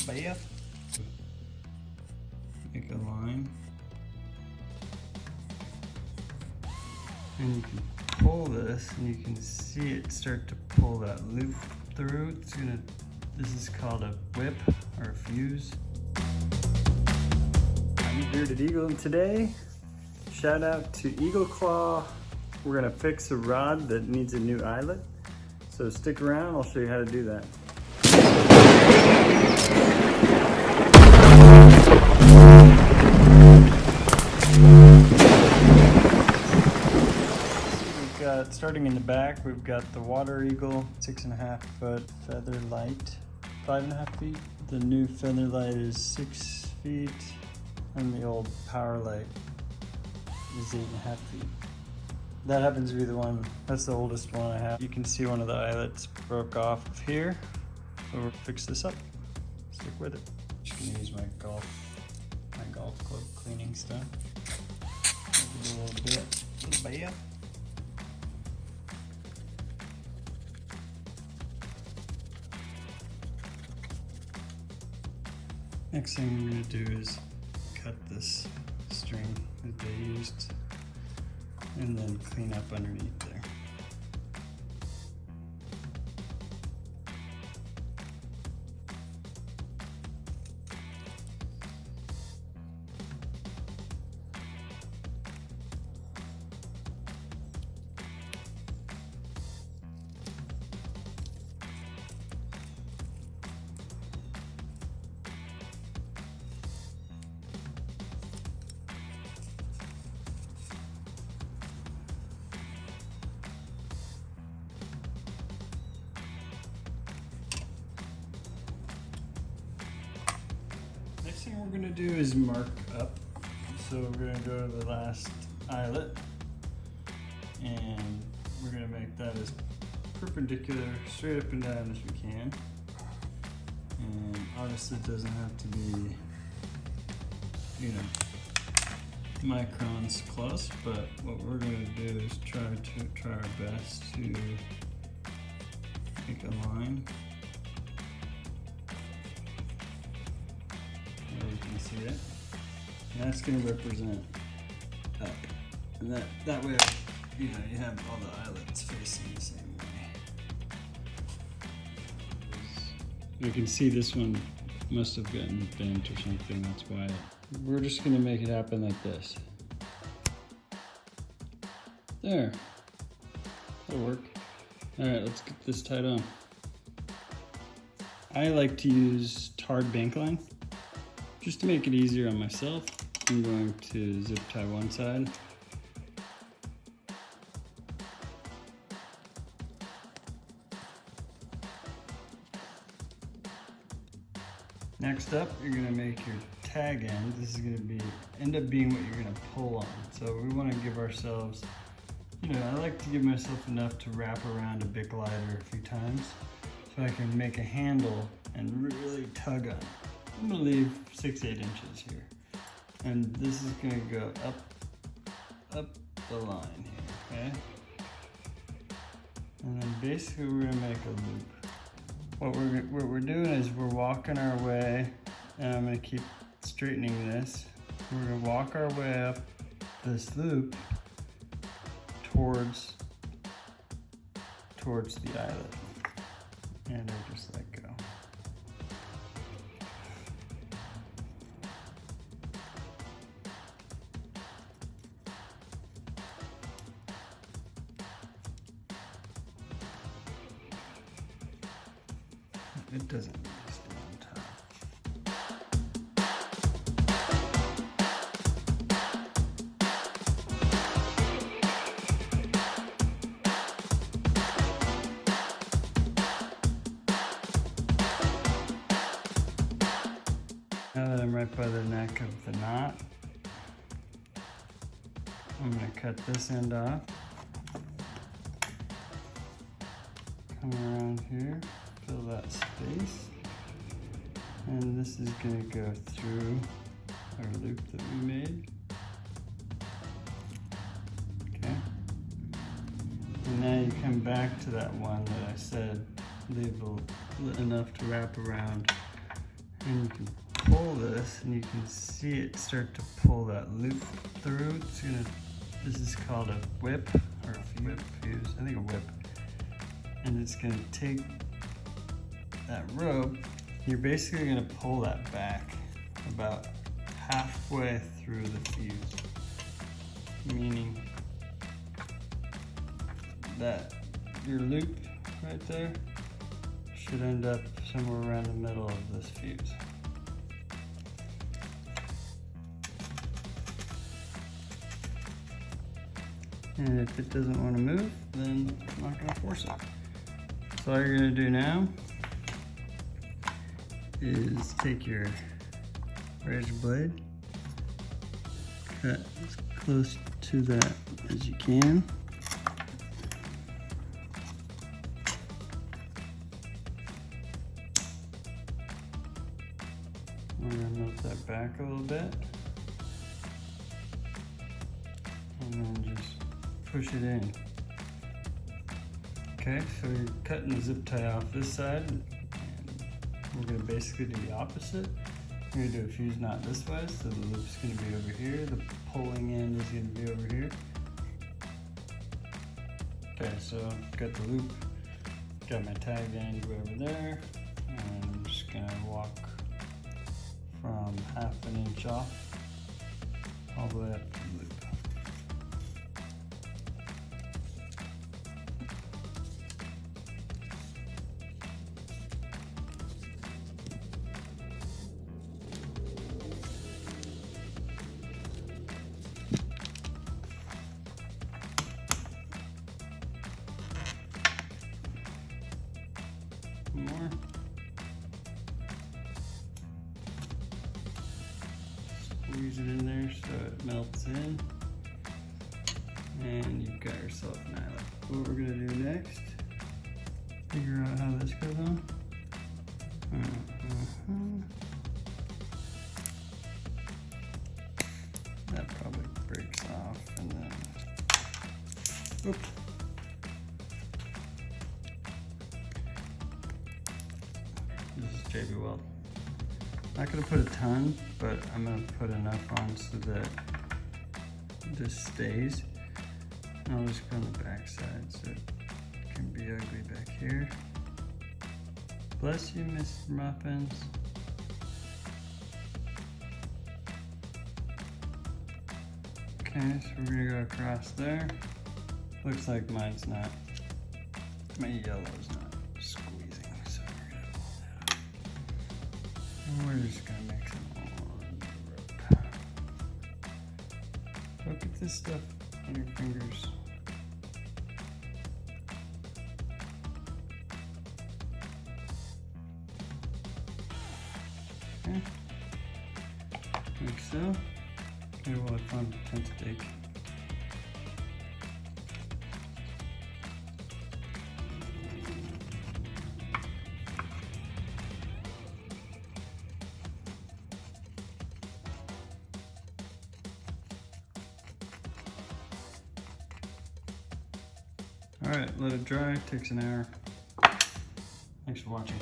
𝗚𝗺𝗶𝗹. Make a line. And you can pull this and you can see it start to pull that loop through. This is called a whip or a fuse. I'm Bearded Eagle, and today, shout out to Eagle Claw. We're gonna fix a rod that needs a new eyelet. So stick around, I'll show you how to do that. Starting in the back, we've got the Water Eagle 6.5 foot feather light, 5.5 feet. The new feather light is 6 feet, and the old power light is 8.5 feet. That happens to be the one, that's the oldest one I have. You can see one of the eyelets broke off of here, so we'll fix this up. Stick with it. Just gonna use my golf club cleaning stuff. Maybe a little bit. 𝗚𝗺𝗶𝗹. Next thing we're going to do is cut this string that they used and then clean up underneath there. Next thing we're going to do is mark up. So we're going to go to the last eyelet and we're going to make that as perpendicular straight up and down as we can. And obviously it doesn't have to be, microns close, but what we're going to do is try our best to make a line. You can see it, and that's going to represent up, and that way, you have all the eyelets facing the same way. You can see this one must have gotten bent or something. That's why we're just going to make it happen like this. There, that'll work. All right, let's get this tied on. I like to use tarred bank line. Just to make it easier on myself, I'm going to zip tie one side. Next up, you're going to make your tag end. This is going to end up being what you're going to pull on. So we want to give ourselves, I like to give myself enough to wrap around a big glider a few times so I can make a handle and really tug on it. I'm going to leave 6-8 inches here, and this is going to go up the line here, okay? And then basically we're going to make a loop. What we're doing is we're walking our way, and I'm going to keep straightening this. We're going to walk our way up this loop towards the eyelet, and I just let go. It doesn't really stay on top. Now that I'm right by the neck of the knot, I'm going to cut this end off. Come around here. Fill that space, and this is going to go through our loop that we made. Okay, and now you come back to that one that I said leave enough to wrap around And you can pull this and you can see it start to pull that loop through. This is called a whip, or a fuse, I think a whip. And it's gonna take that rope, you're basically gonna pull that back about halfway through the fuse. Meaning that your loop right there should end up somewhere around the middle of this fuse. And if it doesn't want to move, then I'm not going to force it. So all you're going to do now is take your razor blade, cut as close to that as you can. We're going to melt that back a little bit. And then just push it in. Okay, so you're cutting the zip tie off this side, and we're going to basically do the opposite. We're going to do a fuse knot this way, so the loop's going to be over here, the pulling end is going to be over here. Okay, so got the loop, got my tag end over there, and I'm just going to walk from 1/2 inch off all the way up to the loop. More. Squeeze it in there so it melts in. And you've got yourself an eyelet. What we're going to do next, figure out how this goes on. That probably breaks off and then, oops. This is 𝗙𝗵𝗹𝗶. Not gonna put a ton, but I'm gonna put enough on so that this stays. And I'll just go on the back side so it can be ugly back here. Bless you, Mr. Muffins. Okay, so we're gonna go across there. Looks like mine's not, my yellow's not squeezing, so we're gonna pull that up. And we're just gonna mix it all on the rope. Look at this stuff on your fingers. Okay, like so. Maybe we'll have fun with tent stake. All right, let it dry, takes an hour. Thanks for watching.